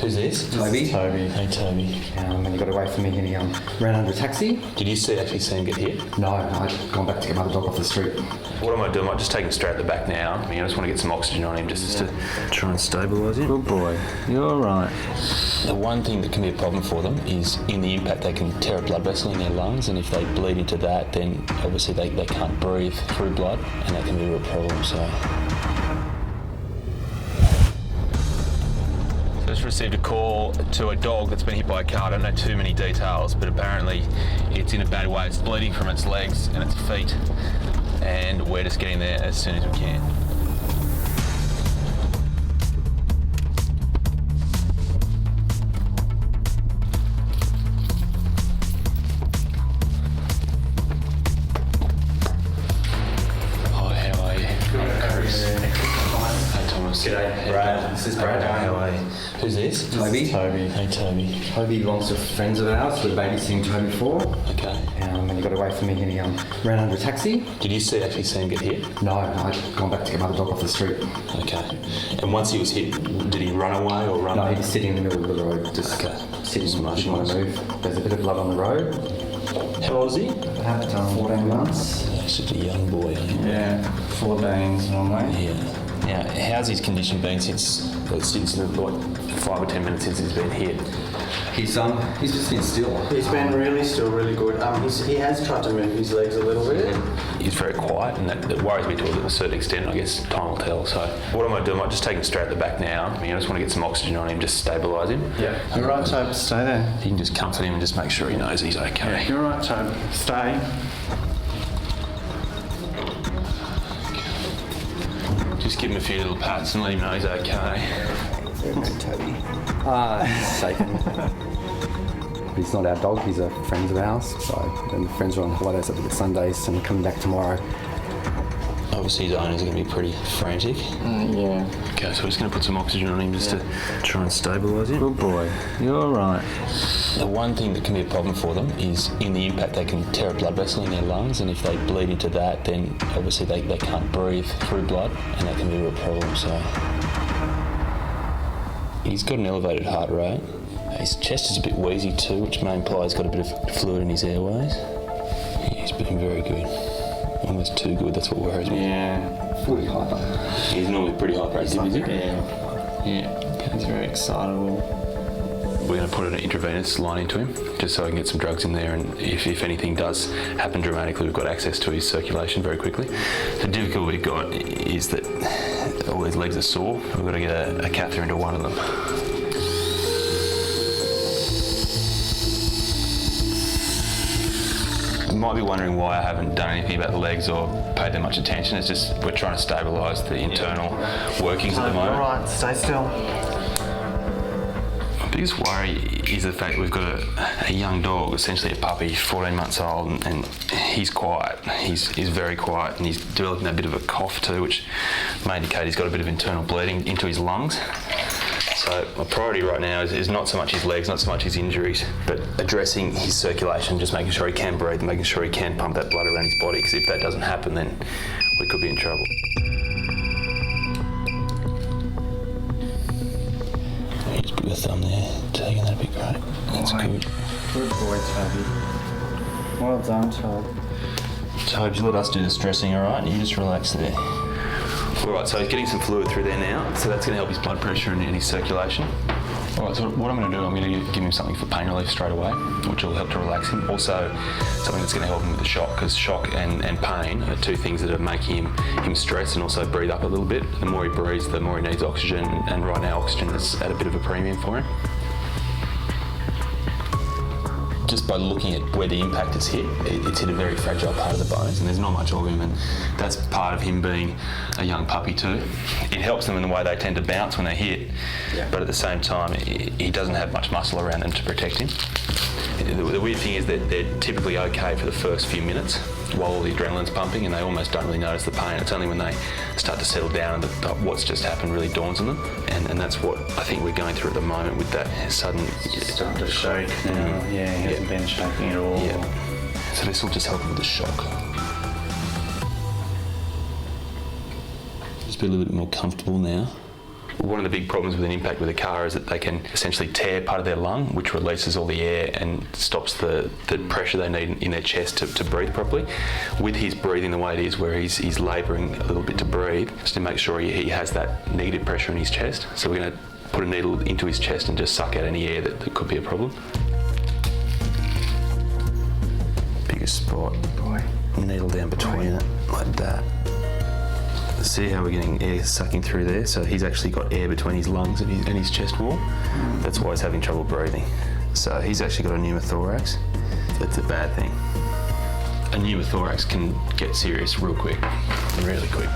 Who's this? Toby. Toby. Hey, Toby. And he got away from me and he ran under a taxi. Did you actually see him get hit? No, I'd gone back to get my dog off the street. What I might do, I might just take him straight at the back now. I just want to get some oxygen on him just to try and stabilise him. Good boy. You're all right. The one thing that can be a problem for them is in the impact they can tear a blood vessel in their lungs, and if they bleed into that, then obviously they can't breathe through blood, and that can be a real problem. So just received a call to a dog that's been hit by a car. I don't know too many details, but apparently it's in a bad way. It's bleeding from its legs and its feet, and we're just getting there as soon as we can. Oh, how are you? Good. Chris. Hey, Thomas. G'day, Brad. This is Brad. How are you? Who's this? Toby. Toby. Hey, Toby. Toby belongs to friends of ours. We're babysitting Toby for. Okay. And he got away from me and he ran under a taxi. Did you actually see him get hit? No, I'd gone back to get my dog off the street. Okay. And once he was hit, did he run away or run? No, he was sitting in the middle of the road, just sitting, didn't want to move. There's a bit of blood on the road. How old is he? About 14 months. He's such a young boy. Yeah, 14 normally. Yeah. Now, how's his condition been since like 5 or 10 minutes since he's been hit? He's just been still. He's been still really good. He has tried to move his legs a little bit. He's very quiet, and that worries me to a certain extent. I guess time will tell. So what I might do, I might just take him straight at the back now. I just want to get some oxygen on him, just stabilise him. Yeah. You're right, Tobe. Stay there. You can just comfort him and just make sure he knows he's okay. You're right, Tobe. Stay. Just give him a few little pats and let him know he's okay. Very good, Toby. He's shaken. But he's not our dog, he's a friend of ours. So, and the friends are on holidays over the Sundays and coming back tomorrow. Obviously his owners are going to be pretty frantic. Yeah. Okay, so we're just going to put some oxygen on him just to try and stabilise him. Good boy. You're all right. The one thing that can be a problem for them is in the impact they can tear a blood vessel in their lungs, and if they bleed into that, then obviously they can't breathe through blood, and that can be a real problem. So he's got an elevated heart rate. His chest is a bit wheezy too, which may imply he's got a bit of fluid in his airways. He's been very good. Almost too good, that's what worries me. Yeah. Fully hyper. He's normally pretty hyperactive, is he? Yeah. Yeah. He's very excitable. We're going to put an intravenous line into him, just so I can get some drugs in there, and if anything does happen dramatically, we've got access to his circulation very quickly. The difficulty we've got is that all his legs are sore. We've got to get a catheter into one of them. You might be wondering why I haven't done anything about the legs or paid that much attention. It's just we're trying to stabilise the internal workings at the moment. All right, stay still. My biggest worry is the fact that we've got a young dog, essentially a puppy, 14 months old, and he's quiet. He's very quiet, and he's developing a bit of a cough too, which may indicate he's got a bit of internal bleeding into his lungs. So my priority right now is not so much his legs, not so much his injuries, but addressing his circulation, just making sure he can breathe, making sure he can pump that blood around his body, because if that doesn't happen, then we could be in trouble. You just put your thumb there, taking that'd be great. That's good. Good boy, Toby. Well done, Tobe. Toby, just let us do the stressing, all right? You just relax there. All right, so he's getting some fluid through there now, so that's going to help his blood pressure and his circulation. All right, so what I'm going to do, I'm going to give him something for pain relief straight away, which will help to relax him. Also, something that's going to help him with the shock, because shock and pain are two things that are making him stress and also breathe up a little bit. The more he breathes, the more he needs oxygen, and right now oxygen is at a bit of a premium for him. Just by looking at where the impact has hit, it's hit a very fragile part of the bones, and there's not much of him, and that's part of him being a young puppy too. It helps them in the way they tend to bounce when they hit, but at the same time, he doesn't have much muscle around them to protect him. The weird thing is that they're typically okay for the first few minutes while all the adrenaline's pumping, and they almost don't really notice the pain. It's only when they start to settle down and what's just happened really dawns on them, and that's what I think we're going through at the moment with that sudden... It's starting to shake now. Yeah, he hasn't been shaking at all. Yeah. So this will just help him with the shock. Just be a little bit more comfortable now. One of the big problems with an impact with a car is that they can essentially tear part of their lung, which releases all the air and stops the pressure they need in their chest to breathe properly. With his breathing the way it is, where he's labouring a little bit to breathe, just to make sure he has that negative pressure in his chest. So we're going to put a needle into his chest and just suck out any air that could be a problem. Biggest spot. Needle down between it, like that. See how we're getting air sucking through there? So he's actually got air between his lungs and his chest wall. That's why he's having trouble breathing. So he's actually got a pneumothorax. That's a bad thing. A pneumothorax can get serious real quick, really quick.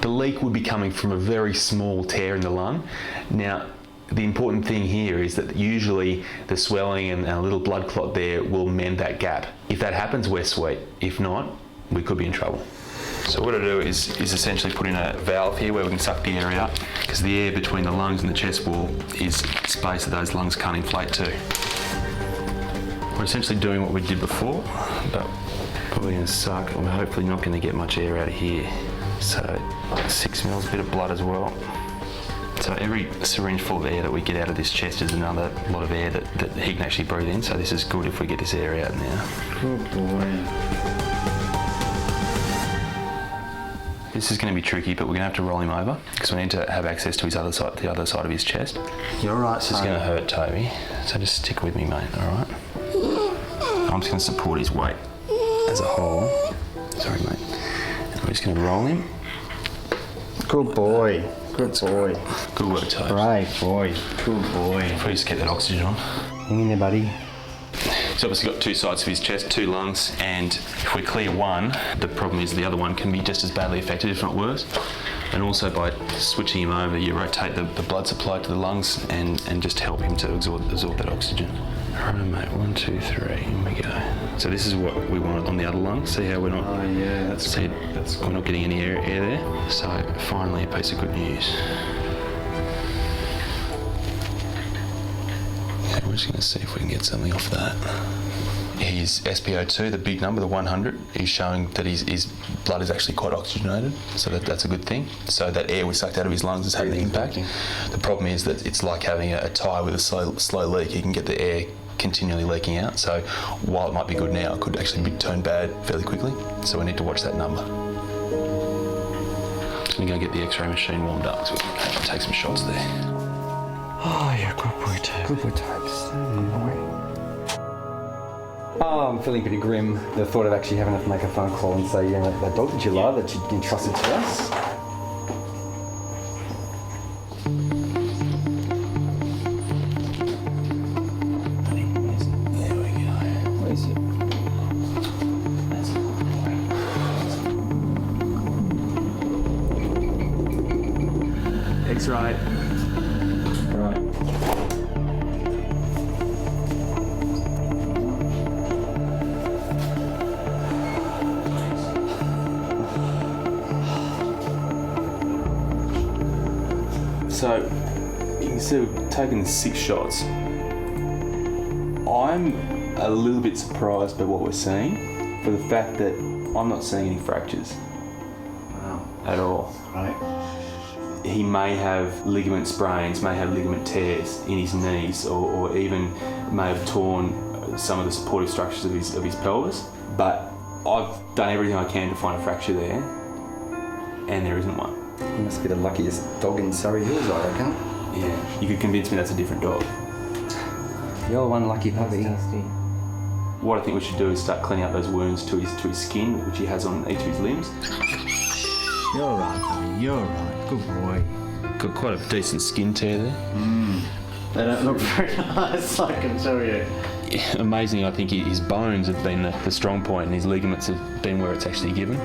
The leak would be coming from a very small tear in the lung. Now, the important thing here is that usually the swelling and a little blood clot there will mend that gap. If that happens, we're sweet. If not, we could be in trouble. So what I do is essentially put in a valve here where we can suck the air out, because the air between the lungs and the chest wall is space that those lungs can't inflate to. We're essentially doing what we did before, but we're going to suck, and we're hopefully not going to get much air out of here. So 6 mils, a bit of blood as well. So every syringe full of air that we get out of this chest is another lot of air that he can actually breathe in. So this is good if we get this air out now. Good boy. This is going to be tricky, but we're going to have to roll him over because we need to have access to his other side, the other side of his chest. You're right, This is going to hurt Toby, so just stick with me, mate, all right? I'm just going to support his weight as a whole. Sorry, mate. And we're just going to roll him. Good boy. Good boy. Good work, Toby. Brave boy. Good boy. If we just get that oxygen on. Hang in there, buddy. He's obviously got two sides of his chest, two lungs, and if we clear one, the problem is the other one can be just as badly affected, if not worse. And also by switching him over, you rotate the blood supply to the lungs and just help him to absorb that oxygen. All right, mate, 1, 2, 3, here we go. So this is what we want on the other lung. See how we're not, we're not getting any air there. So finally a piece of good news. We're just going to see if we can get something off that. His SpO2, the big number, the 100, is showing that his blood is actually quite oxygenated, so that's a good thing. So that air we sucked out of his lungs is having an impact. The problem is that it's like having a tyre with a slow leak. You can get the air continually leaking out, so while it might be good now, it could actually turn bad fairly quickly. So we need to watch that number. So we're going to get the X-ray machine warmed up, so we can take some shots there. Oh, you're a good boy, Toby. Good boy, Tobes. Oh, I'm feeling pretty grim. The thought of actually having to make a phone call and say, you know, that dog that you love, that you entrusted to us. There we go. Where is it? X-ray. Right. So you can see we've taken 6 shots. I'm a little bit surprised by what we're seeing, for the fact that I'm not seeing any fractures. Wow. At all. Right. He may have ligament sprains, may have ligament tears in his knees, or even may have torn some of the supportive structures of his pelvis. But I've done everything I can to find a fracture there, and there isn't one. He must be the luckiest dog in Surrey Hills, I reckon. Yeah, you could convince me that's a different dog. You're one lucky puppy. What I think we should do is start cleaning up those wounds to his skin, which he has on each of his limbs. You're right, buddy. You're right. Good boy. Got quite a decent skin tear there. They don't look very nice, I can tell you. Amazing, I think his bones have been the strong point and his ligaments have been where it's actually given.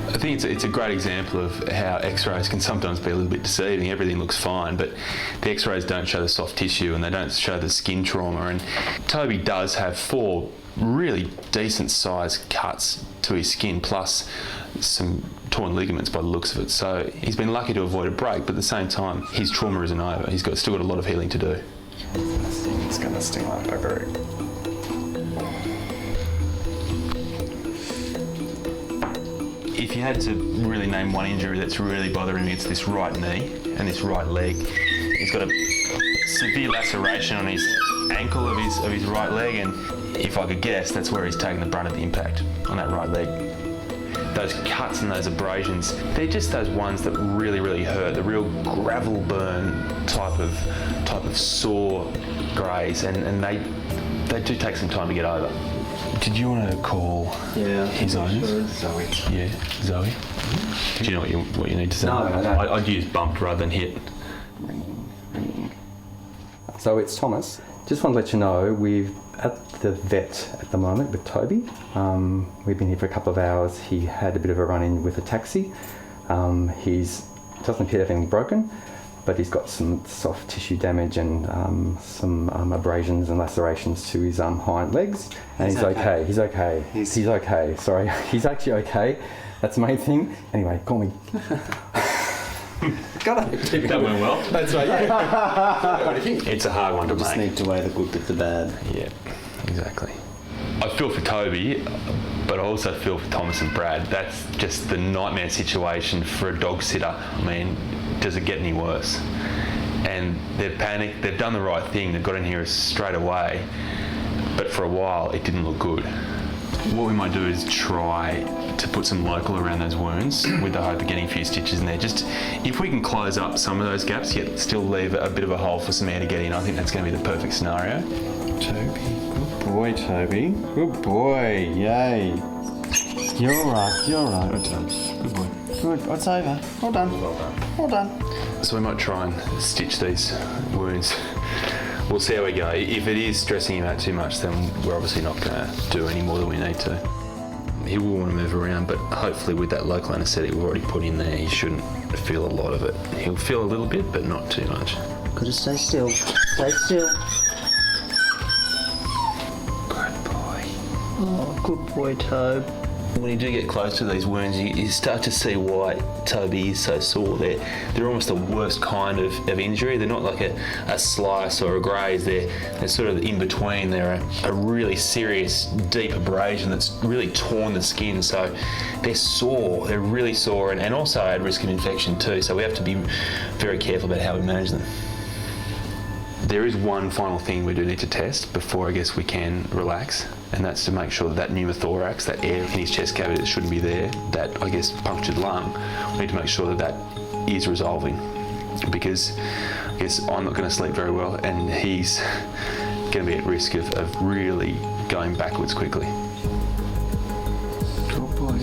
I think it's a great example of how X-rays can sometimes be a little bit deceiving. Everything looks fine, but the X-rays don't show the soft tissue and they don't show the skin trauma. And Toby does have 4 really decent sized cuts to his skin, plus some torn ligaments by the looks of it. So he's been lucky to avoid a break, but at the same time, his trauma isn't over. He's still got a lot of healing to do. It's gonna sting like buggery. if you had to really name one injury that's really bothering him, it's this right knee and this right leg. He's got a severe laceration on his ankle of his right leg, and if I could guess, that's where he's taking the brunt of the impact, on that right leg. Those cuts and those abrasions, they're just those ones that really, really hurt, the real gravel burn type of sore graze, and they do take some time to get over. Did you want to call his owners? Zoe. Yeah, Zoe. Do you know what you need to say? No. I'd use bumped rather than hit. So it's Thomas. Just want to let you know, we're at the vet at the moment with Toby. We've been here for a couple of hours. He had a bit of a run-in with a taxi. He's doesn't appear to have anything broken, but he's got some soft tissue damage and some abrasions and lacerations to his hind legs. And he's okay. He's okay. He's okay. Sorry, he's actually okay. That's the main thing. Anyway, call me. That went well. That's right. Yeah. It's a hard one to Just make. need to weigh the good with the bad. Yeah, exactly. I feel for Toby, but I also feel for Thomas and Brad. That's just the nightmare situation for a dog sitter. I mean, does it get any worse? And they've panicked. They've done the right thing. They've got in here straight away. But for a while, it didn't look good. What we might do is try to put some local around those wounds with the hope of getting a few stitches in there. Just if we can close up some of those gaps, yet still leave a bit of a hole for some air to get in, I think that's going to be the perfect scenario. Toby. Good boy, Toby. Good boy. Yay. You're all right. Good done. Good boy. Good. It's over. Well done. So we might try and stitch these wounds. We'll see how we go. If it is stressing him out too much, then we're obviously not going to do any more than we need to. He will want to move around, but hopefully with that local anaesthetic we've already put in there, he shouldn't feel a lot of it. He'll feel a little bit, but not too much. Gotta stay still. Stay still. Good boy. Oh, good boy, Tobe. When you do get close to these wounds, you start to see why Toby is so sore. They're almost the worst kind of injury. They're not like a slice or a graze. They're sort of in between. They're a really serious, deep abrasion that's really torn the skin. So they're sore. They're really sore and also at risk of infection too. So we have to be very careful about how we manage them. There is one final thing we do need to test before I guess we can relax, and that's to make sure that pneumothorax, that air in his chest cavity that shouldn't be there, that I guess punctured lung, we need to make sure that is resolving, because I guess I'm not going to sleep very well and he's going to be at risk of really going backwards quickly. Good boy.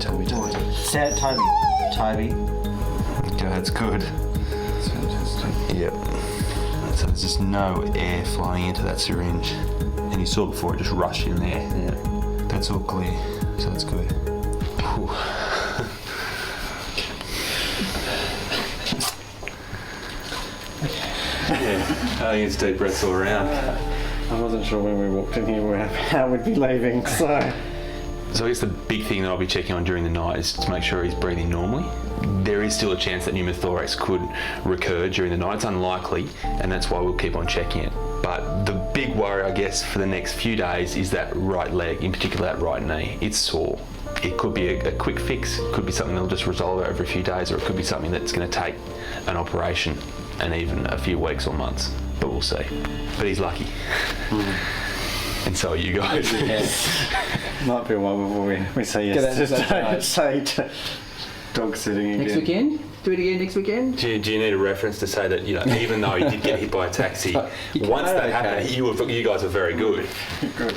Toby. Say it, Toby. Okay, that's good. That's fantastic. Yep. So there's just no air flying into that syringe. And you saw before it just rushed in there. Yeah. That's all clear, so that's good. Whew. Yeah, I think it's deep breaths all around. I wasn't sure when we walked in here how we'd be leaving, so... So I guess the big thing that I'll be checking on during the night is to make sure he's breathing normally. There is still a chance that pneumothorax could recur during the night. It's unlikely, and that's why we'll keep on checking it. But the big worry, I guess, for the next few days is that right leg, in particular that right knee. It's sore. It could be a quick fix. It could be something that'll just resolve over a few days, or it could be something that's going to take an operation and even a few weeks or months. But we'll see. But he's lucky. And so are you guys. Might be a while before we say yes to say to dog sitting again. Next weekend? Do it again next weekend? Do you need a reference to say that, even though he did get hit by a taxi, once that happened, you guys were very good. Good.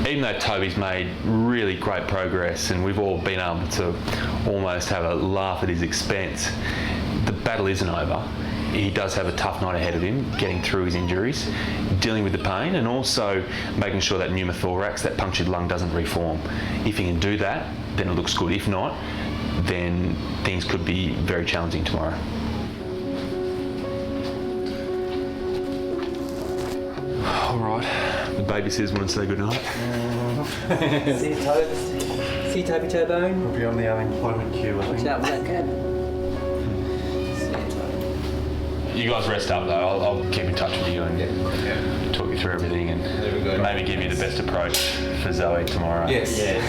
Even though Toby's made really great progress and we've all been able to almost have a laugh at his expense, the battle isn't over. He does have a tough night ahead of him, getting through his injuries, dealing with the pain, and also making sure that pneumothorax, that punctured lung, doesn't reform. If he can do that, then it looks good. If not, then things could be very challenging tomorrow. All right, the babysitters want to say good night. See you, Toby. See you, Toby Turbone. We'll be on the unemployment queue, I Watch think. out with that cab. You guys rest up though. I'll keep in touch with you and talk you through everything and maybe give you the best approach for Zoe tomorrow. Yes. Yeah.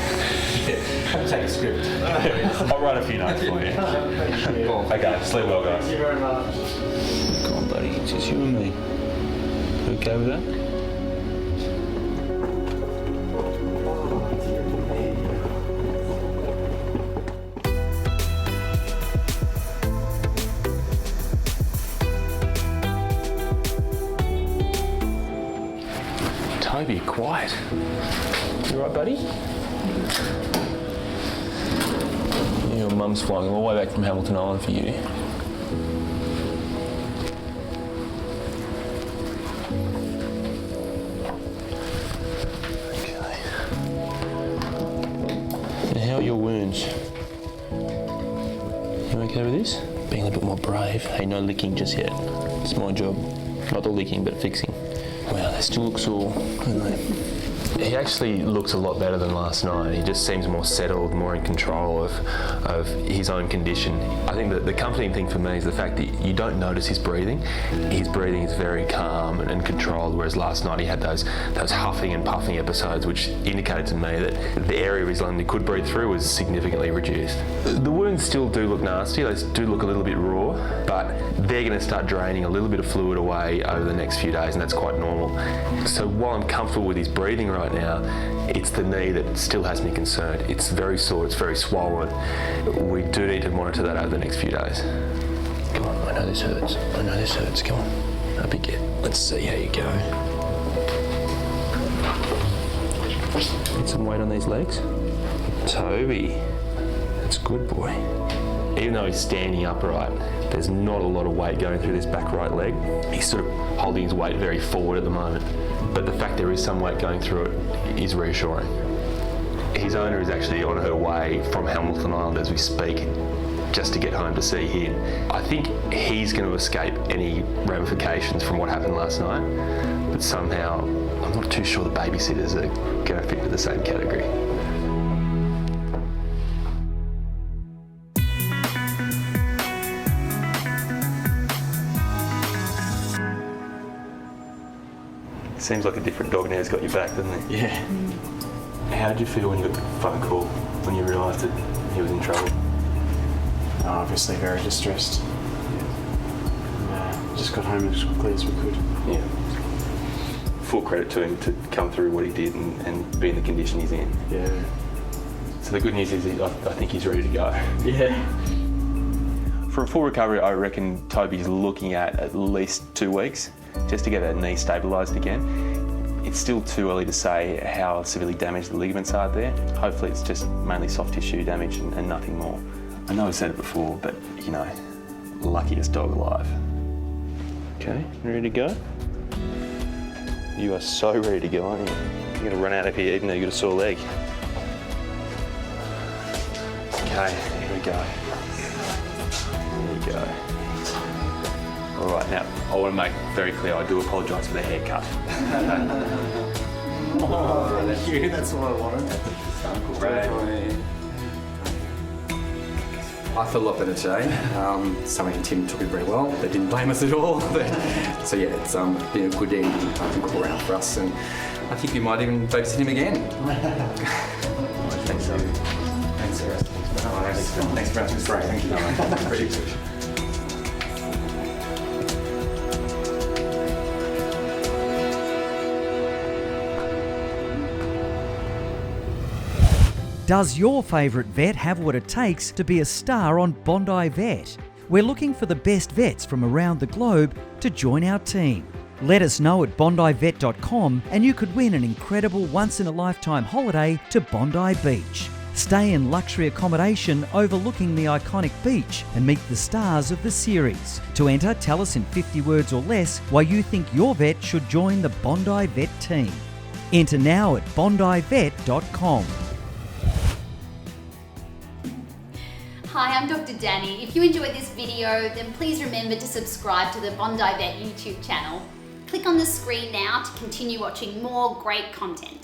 Take a script. I'll write a few notes for you. Okay, sleep well, guys. Thank you very much. Come on, buddy. It's just you and me. You okay with that? Toby, quiet. You alright, buddy? Your mum's flying all the way back from Hamilton Island for you. Okay. Now, how are your wounds? You okay with this? Being a little bit more brave. Hey, no licking just yet. It's my job. Not the licking, but fixing. Wow, they still look sore, don't they? He actually looks a lot better than last night. He just seems more settled, more in control of his own condition. I think that the comforting thing for me is the fact that you don't notice his breathing. His breathing is very calm and controlled, whereas last night he had those huffing and puffing episodes, which indicated to me that the area of his lung he could breathe through was significantly reduced. The wounds still do look nasty. They do look a little bit raw, but they're going to start draining a little bit of fluid away over the next few days, and that's quite normal. So while I'm comfortable with his breathing right now, it's the knee that still has me concerned. It's very sore, it's very swollen. We do need to monitor that over the next few days. Come on, I know this hurts. I know this hurts. Come on, up you get. Let's see how you go. Get some weight on these legs. Toby, that's good, boy. Even though he's standing upright, there's not a lot of weight going through this back right leg. He's sort of holding his weight very forward at the moment. But the fact there is some weight going through it is reassuring. His owner is actually on her way from Hamilton Island as we speak, just to get home to see him. I think he's going to escape any ramifications from what happened last night, but somehow I'm not too sure the babysitters are going to fit into the same category. Seems like a different dog now has got your back, doesn't it? Yeah. How did you feel when you got the phone call, when you realised that he was in trouble? Obviously very distressed. Just got home as quickly as we could. Yeah. Full credit to him to come through what he did and be in the condition he's in. Yeah. So the good news is I think he's ready to go. Yeah. For a full recovery, I reckon Toby's looking at least 2 weeks just to get that knee stabilised again. It's still too early to say how severely damaged the ligaments are there. Hopefully it's just mainly soft tissue damage and nothing more. I know I've said it before, but you know, luckiest dog alive. Okay, ready to go? You are so ready to go, aren't you? You're going to run out of here even though you've got a sore leg. Okay, here we go. There you go. All right, now, I want to make very clear, I do apologise for the haircut. Oh, thank you. That's what I wanted. I feel a lot better today. Sammy and Tim took it very well. They didn't blame us at all. So yeah, it's been a good evening, I think, all around for us, and I think we might even babysit him again. Thanks, Sam. Thanks, Sarah. Thanks very much. It's great. Thank you. Appreciate it. Does your favourite vet have what it takes to be a star on Bondi Vet? We're looking for the best vets from around the globe to join our team. Let us know at bondivet.com and you could win an incredible once-in-a-lifetime holiday to Bondi Beach. Stay in luxury accommodation overlooking the iconic beach and meet the stars of the series. To enter, tell us in 50 words or less why you think your vet should join the Bondi Vet team. Enter now at bondivet.com. Hi, I'm Dr. Danny. If you enjoyed this video, then please remember to subscribe to the Bondi Vet YouTube channel. Click on the screen now to continue watching more great content.